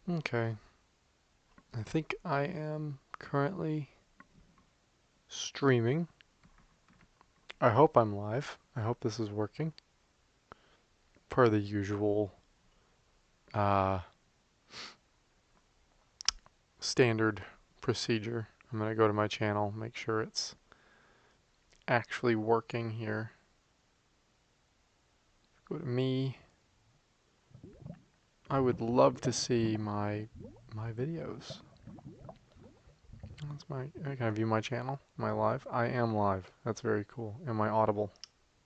Okay. I think I am currently streaming. I hope I'm live. I hope this is working. Per the usual uh, standard procedure. I'm going to go to my channel, make sure it's actually working here. Go to me. I would love to see my videos. That's my. Can I view my channel? Am I live? I am live. That's very cool. Am I audible?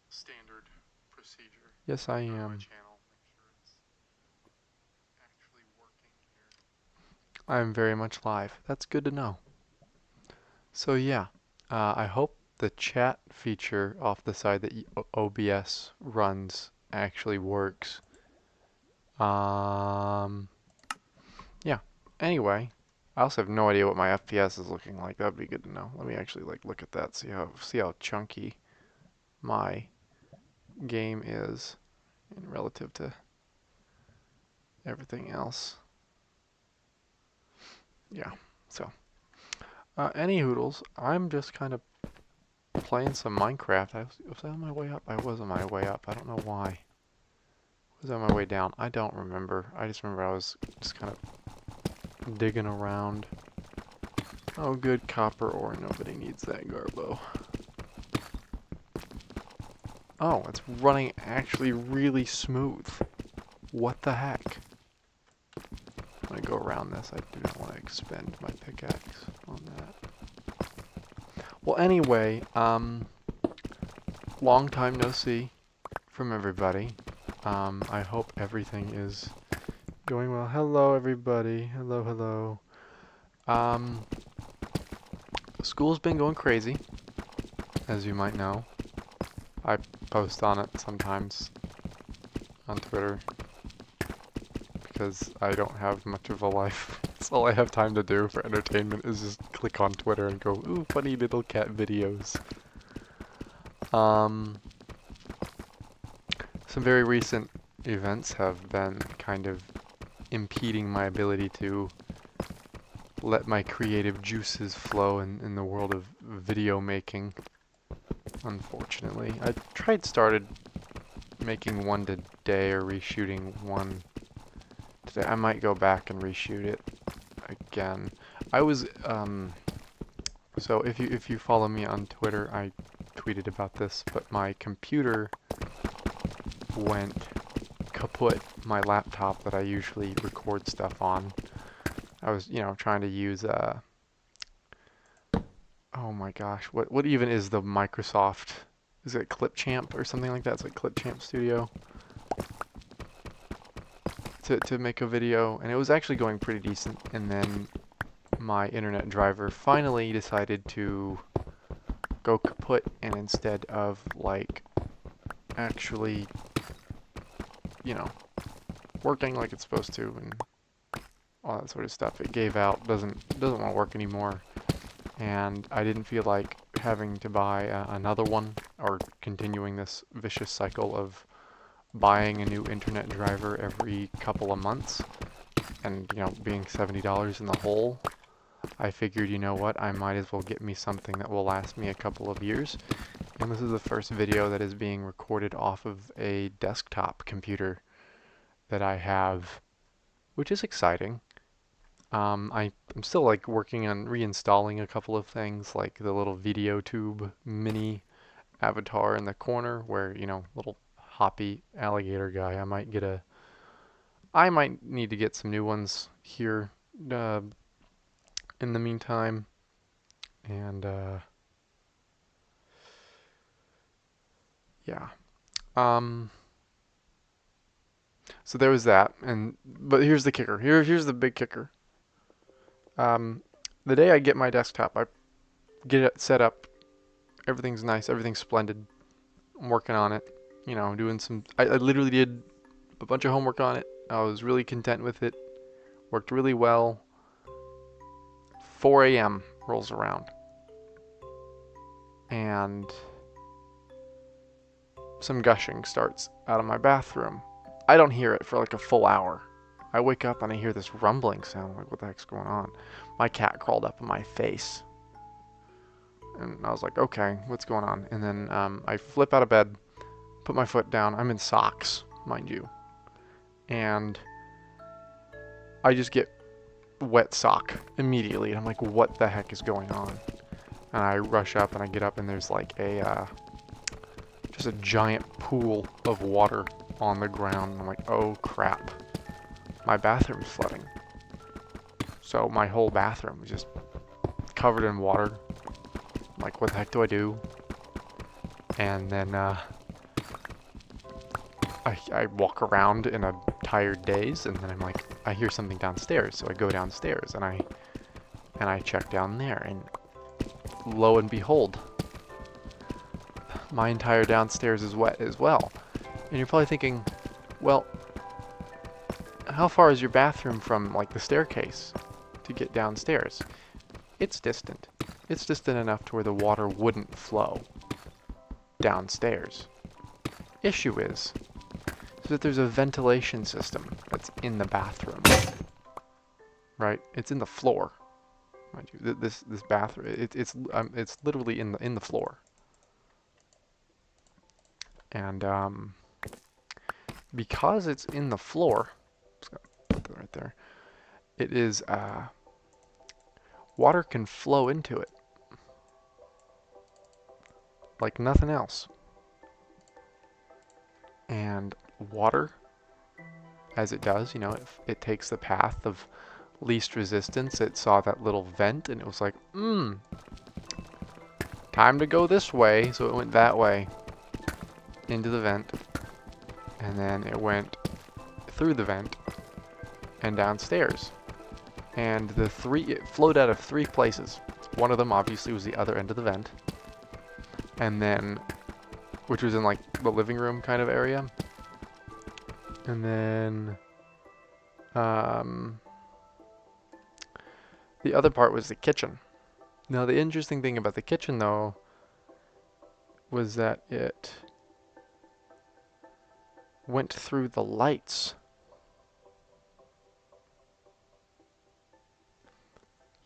Standard procedure. Yes, I am. I am very much live. That's good to know. So yeah, I hope the chat feature off the side that OBS runs actually works. Um, yeah. Anyway, I also have no idea what my FPS is looking like. That'd be good to know. Let me actually like look at that. See how chunky my game is in relative to everything else. Yeah. So, any hoodles, I'm just kind of playing some Minecraft. Was I on my way up? I was on my way up. I don't know why. Was I on my way down? I don't remember. I just remember I was just kind of digging around. Oh, good copper ore. Nobody needs that garbo. Oh, it's running actually really smooth. What the heck? I'm gonna go around this. I do not want to expend my pickaxe on that. Well, anyway, long time no see from everybody. I hope everything is going well. Hello, everybody. Hello, hello. Um, School's been going crazy, as you might know. I post on it sometimes on Twitter because I don't have much of a life. That's all I have time to do for entertainment is just click on Twitter and go, ooh, funny little cat videos. Some very recent events have been kind of impeding my ability to let my creative juices flow in the world of video making, unfortunately. I started making one today or reshooting one today. I might go back and reshoot it again. I was, so if you follow me on Twitter, I tweeted about this, but my computer went kaput, my laptop that I usually record stuff on. I was, trying to use, oh my gosh, what even is the Microsoft, is it Clipchamp or something like that? It's like Clipchamp Studio to make a video, and it was actually going pretty decent, and then my internet driver finally decided to go kaput, and instead of like actually, you know, working like it's supposed to and all that sort of stuff, it gave out, doesn't want to work anymore, and I didn't feel like having to buy another one or continuing this vicious cycle of buying a new internet driver every couple of months and, being $70 in the hole. I figured, you know what, I might as well get me something that will last me a couple of years. And this is the first video that is being recorded off of a desktop computer that I have, which is exciting. I'm still like working on reinstalling a couple of things, like the little video tube mini avatar in the corner where, little hoppy alligator guy. I might need to get some new ones here uh, in the meantime. And yeah. Um, so there was that, but here's the kicker. Here's the big kicker. Um, the day I get my desktop, I get it set up. Everything's nice. Everything's splendid. I'm working on it. Doing some. I literally did a bunch of homework on it. I was really content with it. Worked really well. 4 a.m. rolls around, and some gushing starts out of my bathroom. I don't hear it for like a full hour. I wake up and I hear this rumbling sound. I'm like, what the heck's going on? My cat crawled up in my face. And I was like, okay, what's going on? And then I flip out of bed, put my foot down. I'm in socks, mind you. And I just get wet sock immediately. And I'm like, what the heck is going on? And I rush up and I get up and there's like just a giant pool of water on the ground. And I'm like, oh crap. My bathroom's flooding. So my whole bathroom was just covered in water. I'm like, what the heck do I do? And then I walk around in a tired daze, and then I'm like, I hear something downstairs, so I go downstairs and I check down there, and lo and behold, my entire downstairs is wet as well. And you're probably thinking, well, how far is your bathroom from like the staircase to get downstairs? It's distant. It's distant enough to where the water wouldn't flow downstairs. Issue is that there's a ventilation system that's in the bathroom, right? It's in the floor, mind you. This bathroom, it's literally in the floor, and because it's in the floor, just gonna put that right there. It is water can flow into it like nothing else. And water, as it does, you know, it takes the path of least resistance. It saw that little vent and it was like, time to go this way. So it went that way into the vent, and then it went through the vent and downstairs. And it flowed out of 3 places. One of them obviously was the other end of the vent, and then, which was in like the living room kind of area. And then the other part was the kitchen. Now the interesting thing about the kitchen though was that it went through the lights.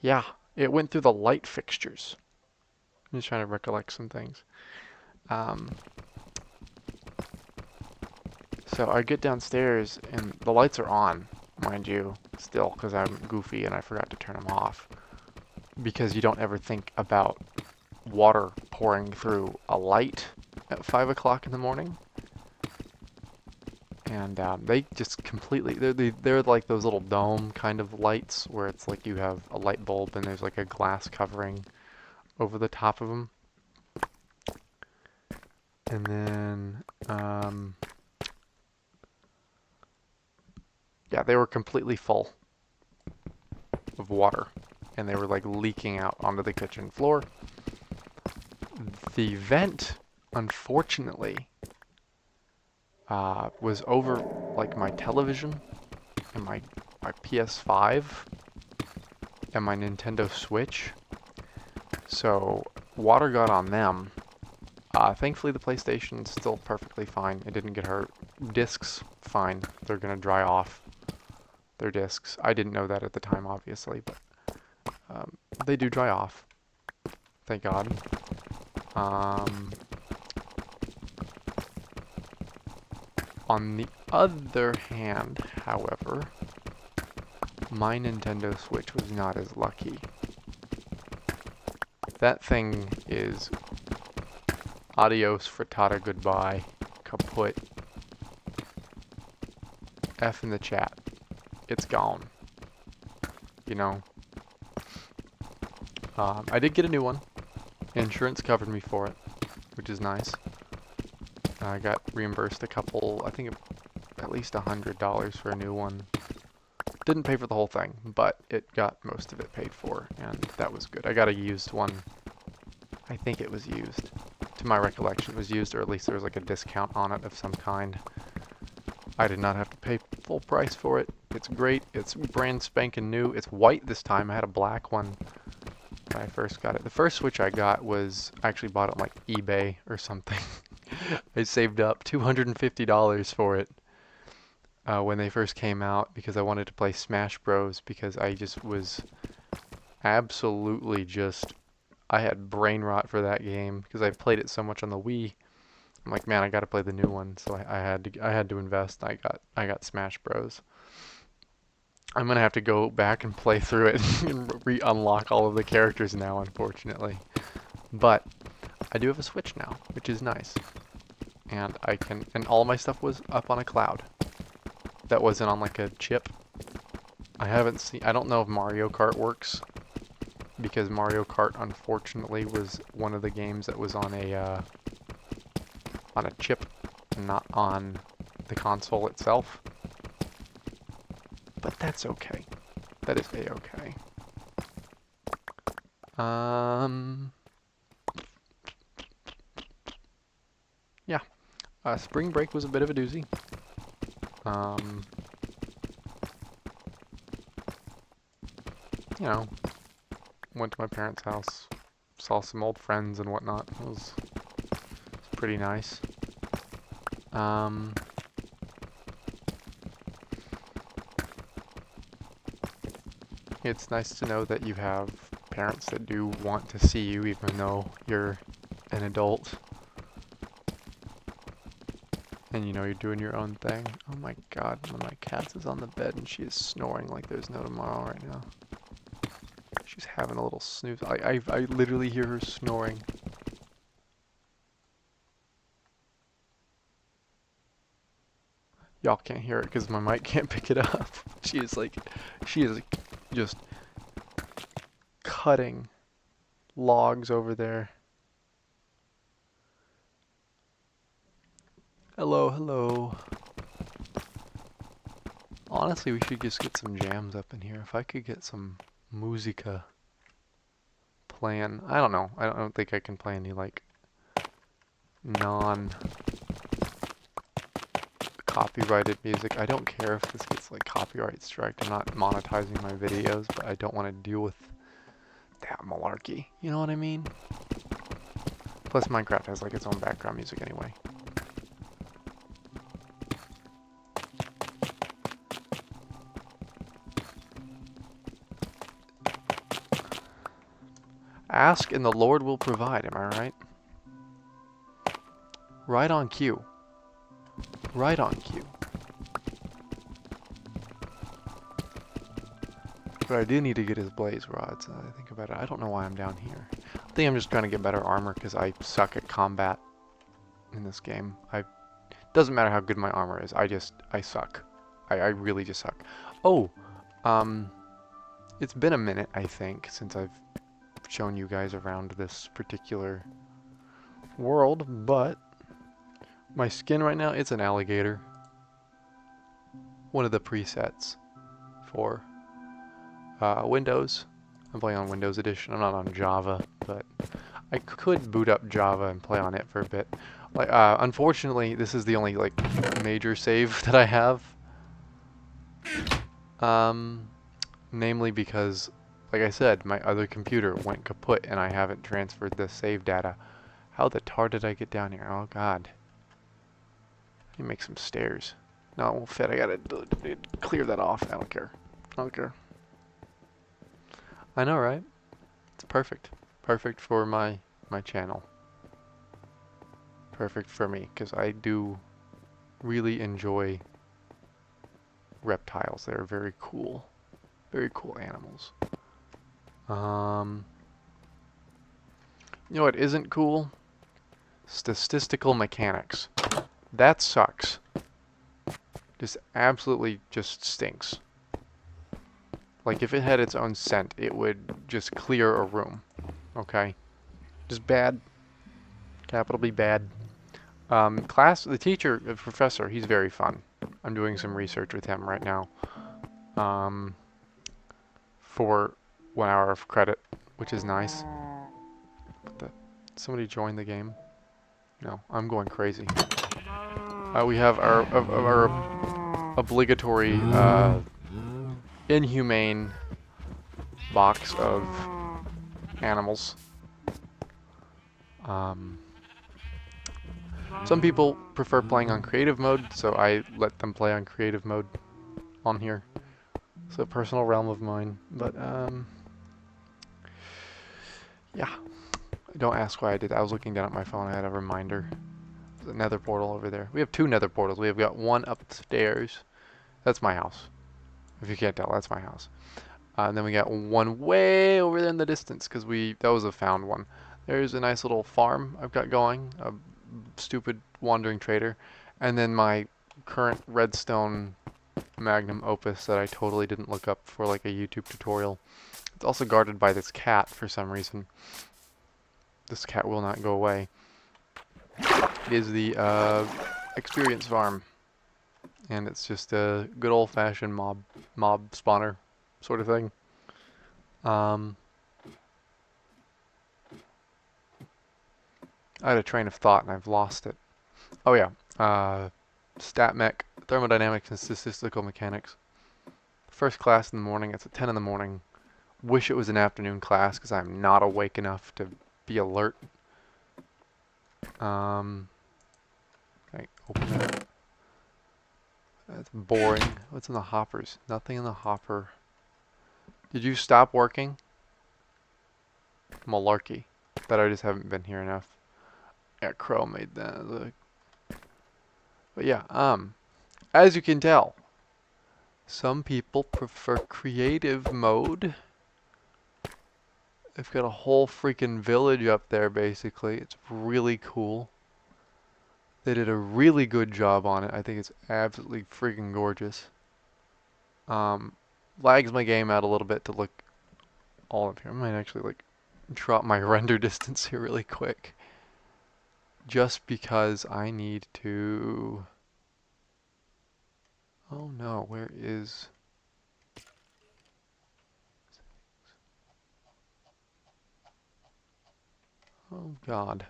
Yeah, it went through the light fixtures. I'm just trying to recollect some things. So I get downstairs and the lights are on, mind you, still, because I'm goofy and I forgot to turn them off. Because you don't ever think about water pouring through a light at 5 o'clock in the morning. And they just completely, they're like those little dome kind of lights where it's like you have a light bulb and there's like a glass covering over the top of them. And then, yeah, they were completely full of water, and they were like leaking out onto the kitchen floor. The vent, unfortunately, was over like my television and my PS5 and my Nintendo Switch. So water got on them. Thankfully the PlayStation's still perfectly fine. It didn't get hurt. Discs, fine. They're gonna dry off. Their discs. I didn't know that at the time, obviously, but they do dry off. Thank God. On the other hand, however, my Nintendo Switch was not as lucky. That thing is adios, frittata, goodbye, kaput. F in the chat. It's gone. You know. I did get a new one. Insurance covered me for it, which is nice. I got reimbursed a couple, I think at least $100 for a new one. Didn't pay for the whole thing, but it got most of it paid for, and that was good. I got a used one. I think it was used. To my recollection, it was used, or at least there was like a discount on it of some kind. I did not have to pay full price for it. It's great. It's brand spanking new. It's white this time. I had a black one when I first got it. The first Switch I got was, I actually bought it on like eBay or something. I saved up $250 for it. when they first came out because I wanted to play Smash Bros. Because I just was absolutely just, I had brain rot for that game because I played it so much on the Wii. I'm like, man, I got to play the new one, so I had to invest. I got Smash Bros. I'm gonna have to go back and play through it and re-unlock all of the characters now, unfortunately. But I do have a Switch now, which is nice. And and all my stuff was up on a cloud. That wasn't on like a chip. I don't know if Mario Kart works, because Mario Kart, unfortunately, was one of the games that was on a chip, and not on the console itself. But that's okay. That is a-okay. Yeah. Spring break was a bit of a doozy. You know, went to my parents' house, saw some old friends and whatnot. It was pretty nice. It's nice to know that you have parents that do want to see you even though you're an adult. And you know you're doing your own thing. Oh my god, one of my cats is on the bed and she is snoring like there's no tomorrow right now. She's having a little snooze. I literally hear her snoring. Y'all can't hear it because my mic can't pick it up. She is just cutting logs over there. Hello, hello. Honestly, we should just get some jams up in here. If I could get some musica playing. I don't know. I don't think I can play any like non-copyrighted music. I don't care if this gets like copyright striked. I'm not monetizing my videos, but I don't want to deal with that malarkey. You know what I mean? Plus Minecraft has like its own background music anyway. Ask and the Lord will provide, am I right? Right on cue. Right on cue. But I do need to get his blaze rods. I think about it. I don't know why I'm down here. I think I'm just trying to get better armor because I suck at combat in this game. Doesn't matter how good my armor is. I suck. I really just suck. Oh, it's been a minute, I think, since I've shown you guys around this particular world, but my skin right now, it's an alligator. One of the presets for Windows. I'm playing on Windows Edition. I'm not on Java, but I could boot up Java and play on it for a bit. Like, unfortunately, this is the only like major save that I have. Namely because, like I said, my other computer went kaput and I haven't transferred the save data. How the tar did I get down here? Oh god. Let me make some stairs. No, it won't fit. I gotta clear that off. I don't care. I don't care. I know, right? It's perfect. Perfect for my channel. Perfect for me, because I do really enjoy reptiles. They're very cool. Very cool animals. You know what isn't cool? Statistical mechanics. That sucks. Just absolutely just stinks. Like if it had its own scent, it would just clear a room. Okay? Just bad. Capital B bad. The teacher, the professor, he's very fun. I'm doing some research with him right now. For 1 hour of credit, which is nice. Somebody joined the game. No, I'm going crazy. We have our obligatory inhumane box of animals. Some people prefer playing on creative mode, so I let them play on creative mode on here. It's a personal realm of mine, but yeah. Don't ask why I did that. I was looking down at my phone. I had a reminder. There's a nether portal over there. We have two nether portals. We have got one upstairs. That's my house. If you can't tell, that's my house. And then we got one way over there in the distance because that was a found one. There's a nice little farm I've got going. A stupid wandering trader. And then my current redstone magnum opus that I totally didn't look up for like a YouTube tutorial. It's also guarded by this cat for some reason. This cat will not go away. It is the experience farm. And it's just a good old-fashioned mob spawner sort of thing. I had a train of thought and I've lost it. Oh yeah, stat mech, thermodynamics and statistical mechanics. First class in the morning. It's at 10 in the morning. Wish it was an afternoon class because I'm not awake enough to be alert. Okay, open that. That's boring. What's in the hoppers? Nothing in the hopper. Did you stop working? Malarkey. That I just haven't been here enough. Yeah, Crow made that. Look. But yeah, as you can tell, some people prefer creative mode. They've got a whole freaking village up there, basically. It's really cool. They did a really good job on it. I think it's absolutely freaking gorgeous. Lags my game out a little bit to look all of here. I might actually like drop my render distance here really quick. Just because I need to... Oh no, where is... Oh god.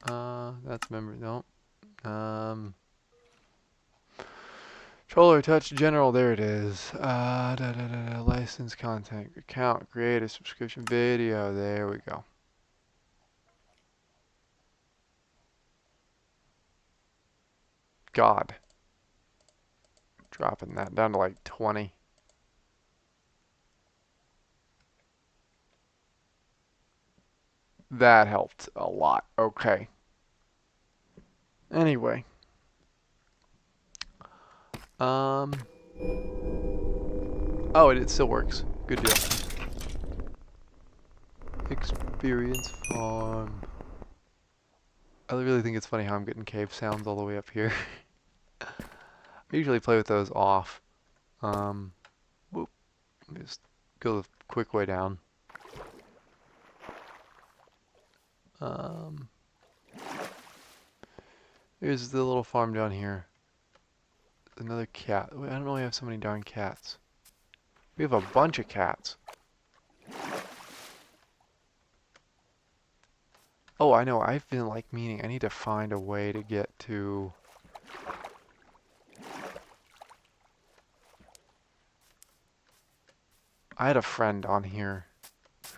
Oh, that's member, no. Controller touch general, there it is. License content, account, create a subscription video, there we go. God. Dropping that down to like 20. That helped a lot. Okay. Anyway. Oh, it still works. Good deal. Experience farm. I really think it's funny how I'm getting cave sounds all the way up here. I usually play with those off. Whoop. Just go the quick way down. Here's the little farm down here. Another cat. I don't know why we have so many darn cats. We have a bunch of cats. Oh, I know. I've been like meaning I need to find a way to get to... I had a friend on here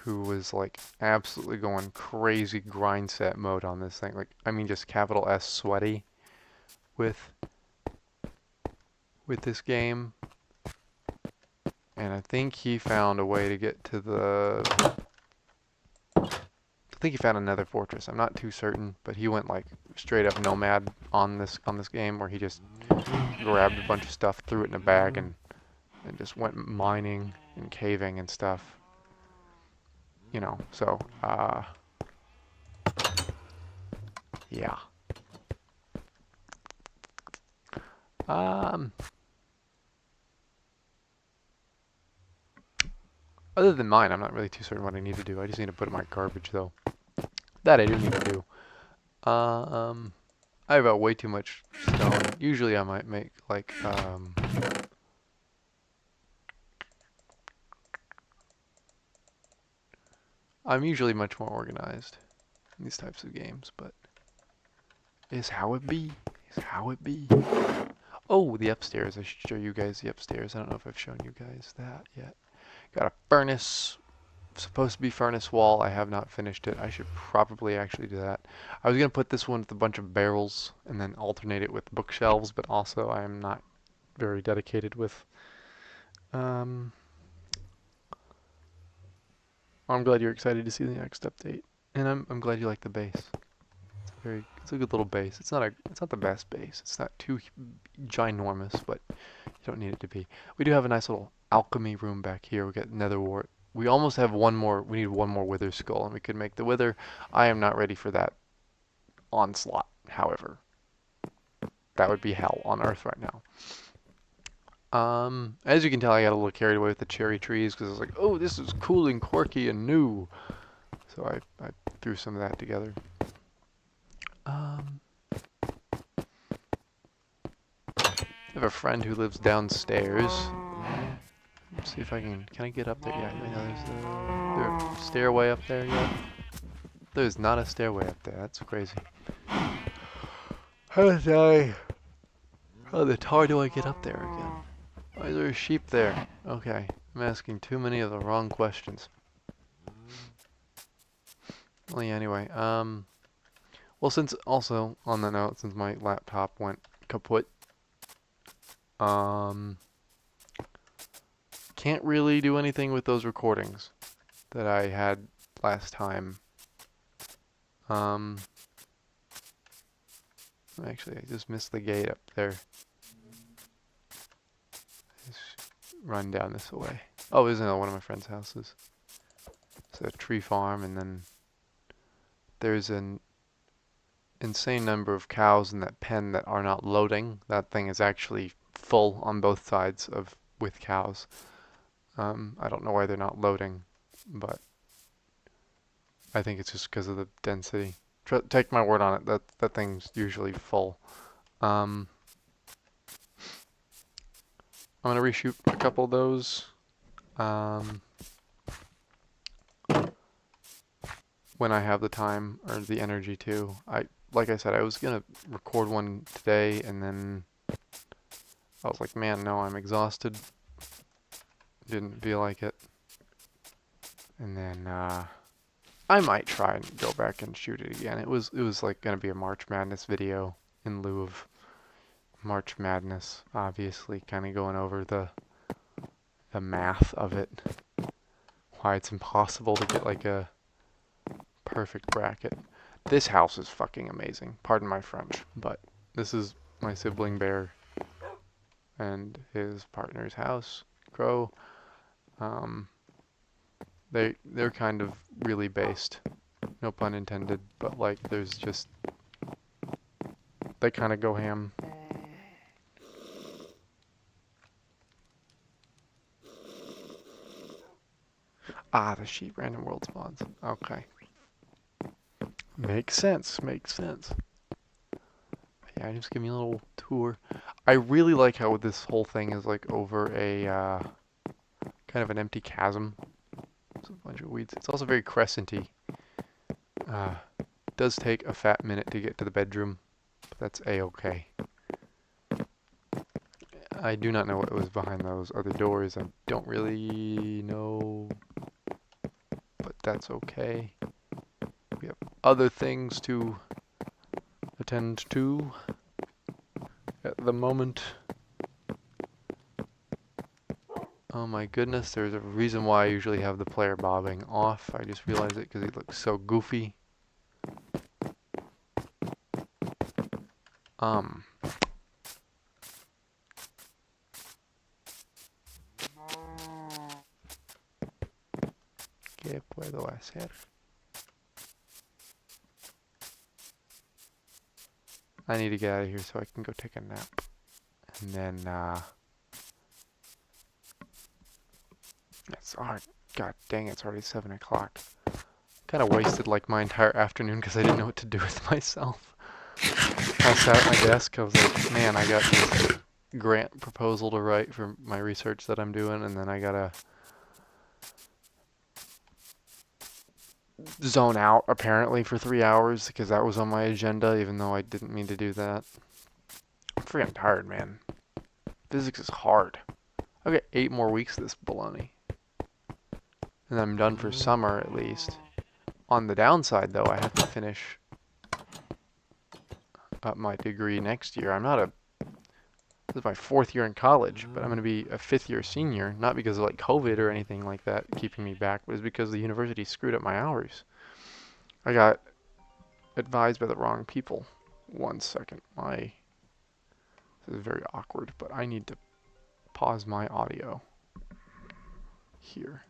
who was like absolutely going crazy grind set mode on this thing. Like, I mean, just capital S sweaty with this game. And I think he found a way to get to the... I think he found another fortress. I'm not too certain, but he went like straight up nomad on this game where he just grabbed a bunch of stuff, threw it in a bag, and just went mining and caving and stuff. You know, so yeah. Other than mine, I'm not really too certain what I need to do. I just need to put in my garbage, though. That I do need to do. I have way too much stone. Usually I might make, like, I'm usually much more organized in these types of games, but... Is how it be. Is how it be. Oh, the upstairs. I should show you guys the upstairs. I don't know if I've shown you guys that yet. Got a furnace, supposed to be furnace wall. I have not finished it. I should probably actually do that. I was going to put this one with a bunch of barrels and then alternate it with bookshelves, but also I am not very dedicated with. Um, I'm glad you're excited to see the next update, and I'm glad you like the base. It's a good little base. It's not the best base. It's not too ginormous, but you don't need it to be. We do have a nice little alchemy room back here. We got nether wart. We almost have one more. We need one more wither skull, and we could make the wither. I am not ready for that onslaught. However, that would be hell on earth right now. As you can tell, I got a little carried away with the cherry trees because I was like, oh, this is cool and quirky and new. So I threw some of that together. I have a friend who lives downstairs. Let's see if can I get up there? Yeah, I know there's a stairway up there yet. There's not a stairway up there. That's crazy. How the tar do I get up there again? Why is there a sheep there? Okay, I'm asking too many of the wrong questions. Well, yeah, anyway, well, since also on the note, since my laptop went kaput, can't really do anything with those recordings that I had last time. Actually, I just missed the gate up there. Just run down this way. Oh, isn't it one of my friend's houses? It's a tree farm, and then there's an insane number of cows in that pen that are not loading. That thing is actually full on both sides with cows. I don't know why they're not loading, but I think it's just because of the density. Take my word on it, that thing's usually full. I'm gonna reshoot a couple of those. When I have the time or the energy to. Like I said, I was gonna record one today, and then I was like, man, no, I'm exhausted. Didn't feel like it. And then I might try and go back and shoot it again. It was like gonna be a March Madness video in lieu of March Madness, obviously, kind of going over the math of it. Why it's impossible to get like a perfect bracket. This house is fucking amazing. Pardon my French, but this is my sibling Bear and his partner's house, Crow. They're kind of really based, no pun intended, but like there's just they kind of go ham. Ah, the sheep random world spawns. Okay. Makes sense, makes sense. Yeah, just give me a little tour. I really like how this whole thing is like over a kind of an empty chasm. There's a bunch of weeds. It's also very crescenty. It does take a fat minute to get to the bedroom, but that's a-okay. I do not know what was behind those other doors. I don't really know, but that's okay. We have other things to attend to at the moment. Oh my goodness, there's a reason why I usually have the player bobbing off. I just realized it because he looks so goofy. ¿Qué puedo hacer? I need to get out of here so I can go take a nap. And then, it's hard. God dang, it's already 7 o'clock. Kind of wasted like my entire afternoon because I didn't know what to do with myself. I sat at my desk, I was like, man, I got this grant proposal to write for my research that I'm doing, and then I gotta zone out apparently for 3 hours because that was on my agenda, even though I didn't mean to do that. I'm freaking tired, man. Physics is hard. I've got 8 more weeks of this baloney. and I'm done for summer at least. On the downside, though, I have to finish up my degree next year. This is my 4th year in college, but I'm going to be a 5th-year senior, not because of like COVID or anything like that keeping me back, but it's because the university screwed up my hours. I got advised by the wrong people. One second. This is very awkward, but I need to pause my audio here.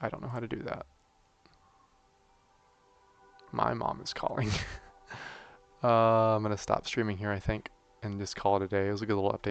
I don't know how to do that. My mom is calling. I'm going to stop streaming here, I think, and just call it a day. It was a good little update.